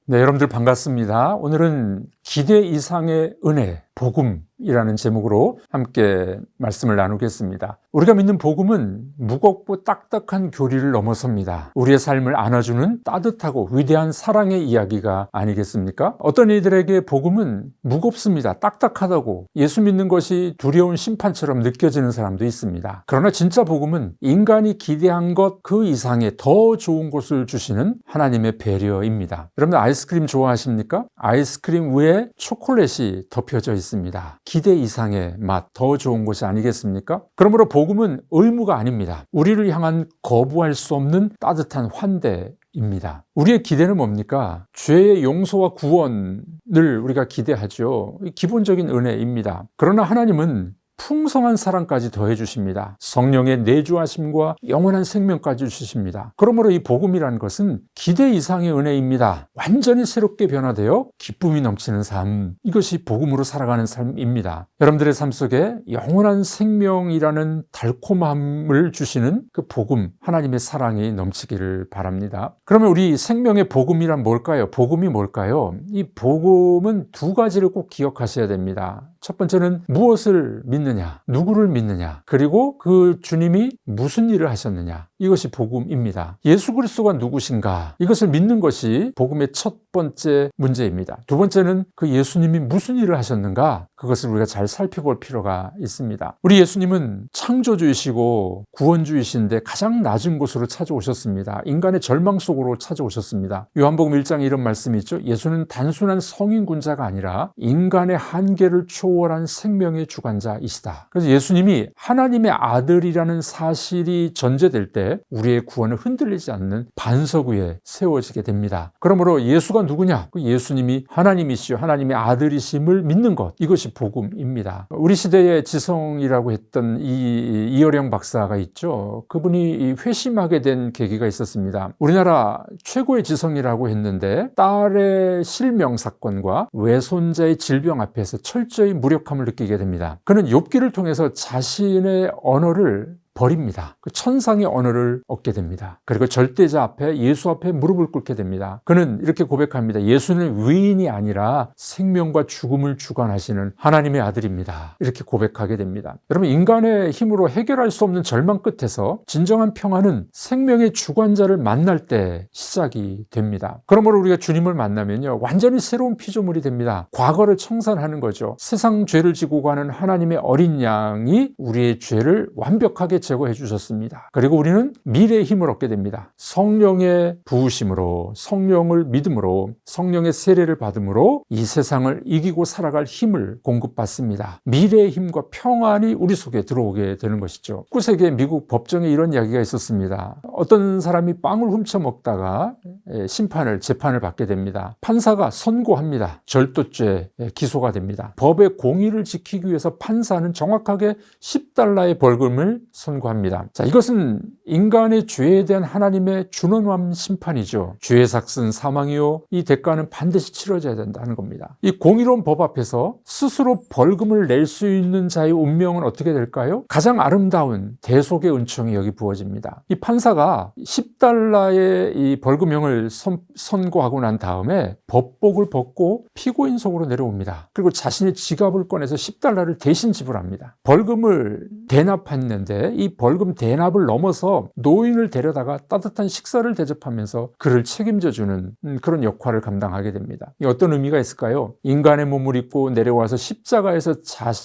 네, 여러분들 반갑습니다. 오늘은 기대 이상의 은혜, 복음이라는 제목으로 함께 말씀을 나누겠습니다. 우리가 믿는 복음은 무겁고 딱딱한 교리를 넘어섭니다. 우리의 삶을 안아주는 따뜻하고 위대한 사랑의 이야기가 아니겠습니까? 어떤 이들에게 복음은 무겁습니다. 딱딱하다고 예수 믿는 것이 두려운 심판처럼 느껴지는 사람도 있습니다. 그러나 진짜 복음은 인간이 기대한 것 그 이상의 더 좋은 것을 주시는 하나님의 배려입니다. 여러분 아이스크림 좋아하십니까? 아이스크림 위에 초콜릿이 덮여져 있습니다. 기대 이상의 맛, 더 좋은 것이 아니겠습니까? 그러므로 복음은 의무가 아닙니다. 우리를 향한 거부할 수 없는 따뜻한 환대입니다. 우리의 기대는 뭡니까? 죄의 용서와 구원을 우리가 기대하죠. 기본적인 은혜입니다. 그러나 하나님은 풍성한 사랑까지 더해 주십니다. 성령의 내주하심과 영원한 생명까지 주십니다. 그러므로 이 복음이라는 것은 기대 이상의 은혜입니다. 완전히 새롭게 변화되어 기쁨이 넘치는 삶, 이것이 복음으로 살아가는 삶입니다. 여러분들의 삶 속에 영원한 생명이라는 달콤함을 주시는 그 복음, 하나님의 사랑이 넘치기를 바랍니다. 그러면 우리 생명의 복음이란 뭘까요? 복음이 뭘까요? 이 복음은 두 가지를 꼭 기억하셔야 됩니다. 첫 번째는 무엇을 믿느냐, 누구를 믿느냐, 그리고 그 주님이 무슨 일을 하셨느냐, 이것이 복음입니다. 예수 그리스도가 누구신가, 이것을 믿는 것이 복음의 첫 번째 문제입니다. 두 번째는 그 예수님이 무슨 일을 하셨는가, 그것을 우리가 잘 살펴볼 필요가 있습니다. 우리 예수님은 창조주이시고 구원주이신데 가장 낮은 곳으로 찾아오셨습니다. 인간의 절망 속으로 찾아오셨습니다. 요한복음 1장에 이런 말씀이 있죠. 예수는 단순한 성인군자가 아니라 인간의 한계를 초월한 생명의 주관자이시다. 그래서 예수님이 하나님의 아들이라는 사실이 전제될 때 우리의 구원을 흔들리지 않는 반석 위에 세워지게 됩니다. 그러므로 예수가 누구냐? 그 예수님이 하나님이시요 하나님의 아들이심을 믿는 것, 이것이 복음입니다. 우리 시대의 지성이라고 했던 이 이어령 박사가 있죠. 그분이 회심하게 된 계기가 있었습니다. 우리나라 최고의 지성이라고 했는데 딸의 실명 사건과 외손자의 질병 앞에서 철저히 무력함을 느끼게 됩니다. 그는 욥기를 통해서 자신의 언어를 버립니다. 그 천상의 언어를 얻게 됩니다. 그리고 절대자 앞에, 예수 앞에 무릎을 꿇게 됩니다. 그는 이렇게 고백합니다. 예수는 위인이 아니라 생명과 죽음을 주관하시는 하나님의 아들입니다. 이렇게 고백하게 됩니다. 여러분, 인간의 힘으로 해결할 수 없는 절망 끝에서 진정한 평화는 생명의 주관자를 만날 때 시작이 됩니다. 그러므로 우리가 주님을 만나면요, 완전히 새로운 피조물이 됩니다. 과거를 청산하는 거죠. 세상 죄를 지고 가는 하나님의 어린 양이 우리의 죄를 완벽하게 제거해 주셨습니다. 그리고 우리는 미래의 힘을 얻게 됩니다. 성령의 부으심으로, 성령을 믿음으로, 성령의 세례를 받음으로 이 세상을 이기고 살아갈 힘을 공급받습니다. 미래의 힘과 평안이 우리 속에 들어오게 되는 것이죠. 19세기 미국 법정에 이런 이야기가 있었습니다. 어떤 사람이 빵을 훔쳐 먹다가 재판을 받게 됩니다. 판사가 선고합니다. 절도죄 기소가 됩니다. 법의 공의를 지키기 위해서 판사는 정확하게 $10의 벌금을 선고합니다. 자, 이것은 인간의 죄에 대한 하나님의 준엄한 심판이죠. 죄의 삭은 사망이요, 이 대가는 반드시 치러져야 된다는 겁니다. 이 공의로운 법 앞에서 스스로 벌금을 낼 수 있는 자의 운명은 어떻게 될까요? 가장 아름다운 대속의 은총이 여기 부어집니다. 이 판사가 $10의 이 벌금형을 선고하고 난 다음에 법복을 벗고 피고인 속으로 내려옵니다. 그리고 자신의 지갑을 꺼내서 $10를 대신 지불합니다. 벌금을 대납했는데 이 벌금 대납을 넘어서 노인을 데려다가 따뜻한 식사를 대접하면서 그를 책임져주는 그런 역할을 감당하게 됩니다. 이 어떤 의미가 있을까요? 인간의 몸을 입고 내려와서 십자가에서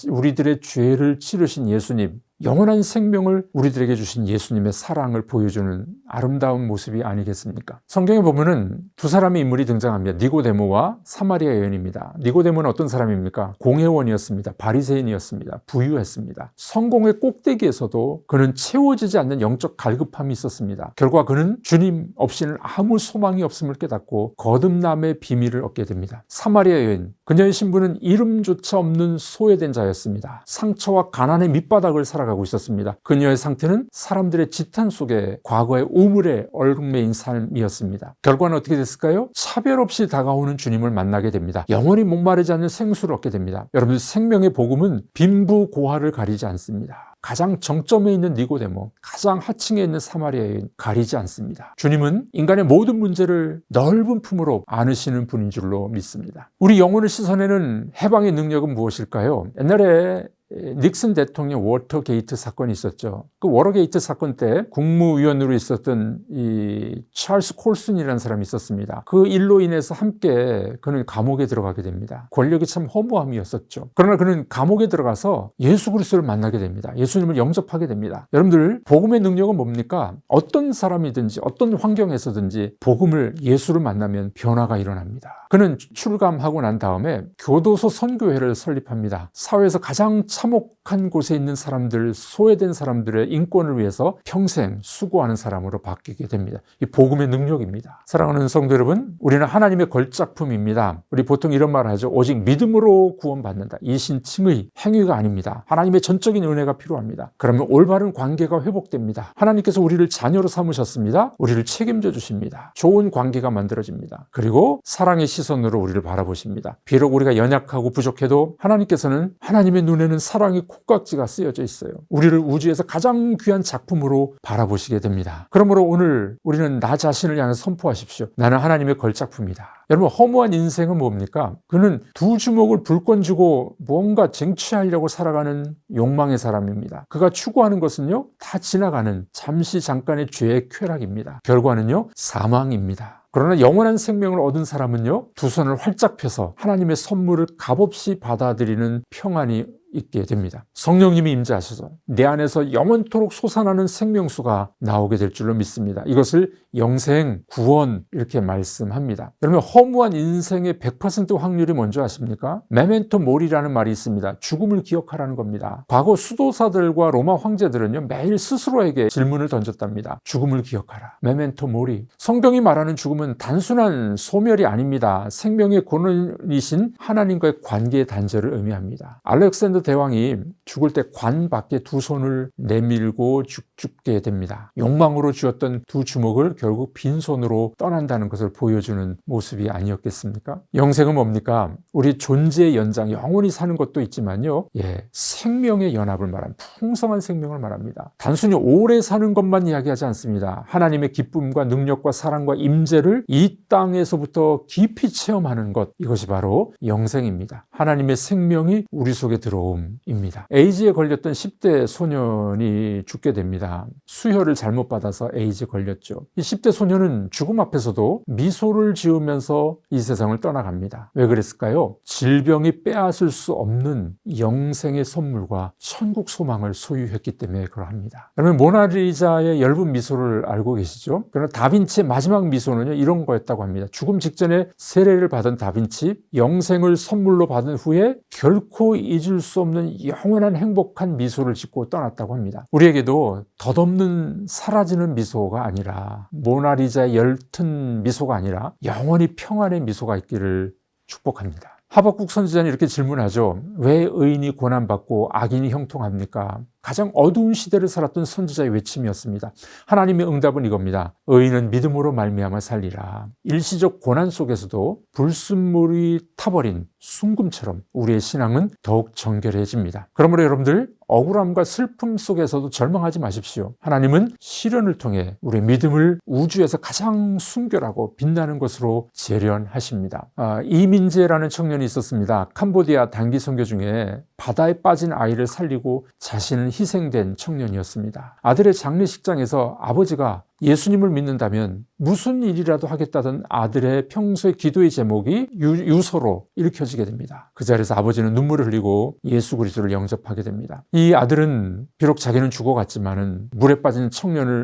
우리들의 죄를 치르신 예수님, 영원한 생명을 우리들에게 주신 예수님의 사랑을 보여주는 아름다운 모습이 아니겠습니까? 성경에 보면은 두 사람의 인물이 등장합니다. 니고데모와 사마리아 여인입니다. 니고데모는 어떤 사람입니까? 공회원이었습니다. 바리새인이었습니다. 부유했습니다. 성공의 꼭대기에서도 그는 채워지지 않는 영적 갈급함이 있었습니다. 결과 그는 주님 없이는 아무 소망이 없음을 깨닫고 거듭남의 비밀을 얻게 됩니다. 사마리아 여인, 그녀의 신부는 이름조차 없는 소외된 자였습니다. 상처와 가난의 밑바닥을 살아가고 있었습니다. 그녀의 상태는 사람들의 지탄 속에 과거의 우물에 얼룩매인 삶이었습니다. 결과는 어떻게 됐을까요? 차별 없이 다가오는 주님을 만나게 됩니다. 영원히 목마르지 않는 생수를 얻게 됩니다. 여러분, 생명의 복음은 빈부고하를 가리지 않습니다. 가장 정점에 있는 니고데모, 가장 하층에 있는 사마리아인 가리지 않습니다. 주님은 인간의 모든 문제를 넓은 품으로 안으시는 분인 줄로 믿습니다. 우리 영혼을 씻어내는 해방의 능력은 무엇일까요? 옛날에 닉슨 대통령 워터게이트 사건이 있었죠. 그 워터게이트 사건 때 국무위원으로 있었던 이 찰스 콜슨이라는 사람이 있었습니다. 그 일로 인해서 함께 그는 감옥에 들어가게 됩니다. 권력이 참 허무함이었었죠. 그러나 그는 감옥에 들어가서 예수 그리스도를 만나게 됩니다. 예수님을 영접하게 됩니다. 여러분들, 복음의 능력은 뭡니까? 어떤 사람이든지 어떤 환경에서든지 복음을, 예수를 만나면 변화가 일어납니다. 그는 출감하고 난 다음에 교도소 선교회를 설립합니다. 사회에서 가장 참혹한 곳에 있는 사람들, 소외된 사람들의 인권을 위해서 평생 수고하는 사람으로 바뀌게 됩니다. 이 복음의 능력입니다. 사랑하는 성도 여러분, 우리는 하나님의 걸작품입니다. 우리 보통 이런 말을 하죠. 오직 믿음으로 구원받는다. 이신칭의 행위가 아닙니다. 하나님의 전적인 은혜가 필요합니다. 그러면 올바른 관계가 회복됩니다. 하나님께서 우리를 자녀로 삼으셨습니다. 우리를 책임져 주십니다. 좋은 관계가 만들어집니다. 그리고 사랑의 시선으로 우리를 바라보십니다. 비록 우리가 연약하고 부족해도 하나님께서는, 하나님의 눈에는 사랑의 콩깍지가 쓰여져 있어요. 우리를 우주에서 가장 귀한 작품으로 바라보시게 됩니다. 그러므로 오늘 우리는 나 자신을 향해 선포하십시오. 나는 하나님의 걸작품이다. 여러분, 허무한 인생은 뭡니까? 그는 두 주먹을 불권 주고 뭔가 쟁취하려고 살아가는 욕망의 사람입니다. 그가 추구하는 것은요, 다 지나가는 잠시 잠깐의 죄의 쾌락입니다. 결과는요, 사망입니다. 그러나 영원한 생명을 얻은 사람은요, 두 손을 활짝 펴서 하나님의 선물을 값없이 받아들이는 평안이 있게 됩니다. 성령님이 임재하셔서 내 안에서 영원토록 솟아나는 생명수가 나오게 될 줄로 믿습니다. 이것을 영생, 구원 이렇게 말씀합니다. 여러분, 허무한 인생의 100% 확률이 뭔지 아십니까? 메멘토 모리라는 말이 있습니다. 죽음을 기억하라는 겁니다. 과거 수도사들과 로마 황제들은요, 매일 스스로에게 질문을 던졌답니다. 죽음을 기억하라. 메멘토 모리. 성경이 말하는 죽음은 단순한 소멸이 아닙니다. 생명의 근원이신 하나님과의 관계의 단절을 의미합니다. 알렉산더 대왕이 죽을 때 관 밖에 두 손을 내밀고 죽게 됩니다. 욕망으로 쥐었던 두 주먹을 결국 빈손으로 떠난다는 것을 보여주는 모습이 아니었겠습니까? 영생은 뭡니까? 우리 존재의 연장, 영원히 사는 것도 있지만요, 생명의 연합을 말합니다. 풍성한 생명을 말합니다. 단순히 오래 사는 것만 이야기하지 않습니다. 하나님의 기쁨과 능력과 사랑과 임재를 이 땅에서부터 깊이 체험하는 것, 이것이 바로 영생입니다. 하나님의 생명이 우리 속에 들어옴입니다. 에이즈에 걸렸던 10대 소년이 죽게 됩니다. 수혈을 잘못 받아서 에이즈에 걸렸죠. 이 10대 소년은 죽음 앞에서도 미소를 지으면서 이 세상을 떠나갑니다. 왜 그랬을까요? 질병이 빼앗을 수 없는 영생의 선물과 천국 소망을 소유했기 때문에 그러합니다. 여러분, 모나리자의 엷은 미소를 알고 계시죠? 그러나 다빈치의 마지막 미소는요, 이런 거였다고 합니다. 죽음 직전에 세례를 받은 다빈치, 영생을 선물로 받은 후에 결코 잊을 수 없는 영원한 행복한 미소를 짓고 떠났다고 합니다. 우리에게도 덧없는 사라지는 미소가 아니라, 모나리자의 엷은 미소가 아니라 영원히 평안의 미소가 있기를 축복합니다. 하박국 선지자는 이렇게 질문하죠. 왜 의인이 고난받고 악인이 형통합니까? 가장 어두운 시대를 살았던 선지자의 외침이었습니다. 하나님의 응답은 이겁니다. 의인은 믿음으로 말미암아 살리라. 일시적 고난 속에서도 불순물이 타버린 순금처럼 우리의 신앙은 더욱 정결해집니다. 그러므로 여러분들, 억울함과 슬픔 속에서도 절망하지 마십시오. 하나님은 시련을 통해 우리의 믿음을 우주에서 가장 순결하고 빛나는 것으로 재련하십니다. 이민재라는 청년이 있었습니다. 캄보디아 단기 선교 중에 바다에 빠진 아이를 살리고 자신은 희생된 청년이었습니다. 아들의 장례식장에서 아버지가 예수님을 믿는다면 무슨 일이라도 하겠다던 아들의 평소의 기도의 제목이 유서로 읽혀지게 됩니다. 그 자리에서 아버지는 눈물을 흘리고 예수 그리스도를 영접하게 됩니다. 이 아들은 비록 자기는 죽어갔지만은 물에 빠진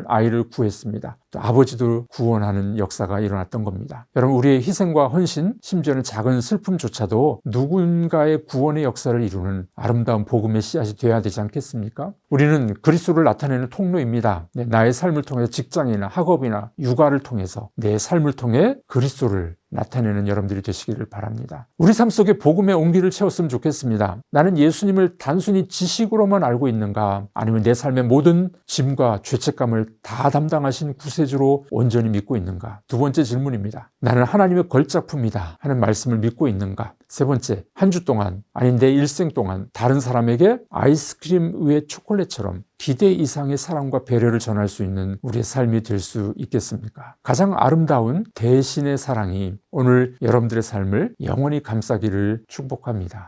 아이를 구했습니다. 또 아버지도 구원하는 역사가 일어났던 겁니다. 여러분, 우리의 희생과 헌신, 심지어는 작은 슬픔조차도 누군가의 구원의 역사를 이루는 아름다운 복음의 씨앗이 되어야 되지 않겠습니까? 우리는 그리스도를 나타내는 통로입니다. 나의 삶을 통해 직장이나 학업이나 육아를 통해서 내 삶을 통해 그리스도를 나타내는 여러분들이 되시기를 바랍니다. 우리 삶 속에 복음의 온기를 채웠으면 좋겠습니다. 나는 예수님을 단순히 지식으로만 알고 있는가? 아니면 내 삶의 모든 짐과 죄책감을 다 담당하신 구세주로 온전히 믿고 있는가? 두 번째 질문입니다. 나는 하나님의 걸작품이다 하는 말씀을 믿고 있는가? 세 번째, 한 주 동안, 아니 내 일생 동안 다른 사람에게 아이스크림 위에 초콜릿처럼 기대 이상의 사랑과 배려를 전할 수 있는 우리의 삶이 될 수 있겠습니까? 가장 아름다운 대신의 사랑이 오늘 여러분들의 삶을 영원히 감싸기를 축복합니다.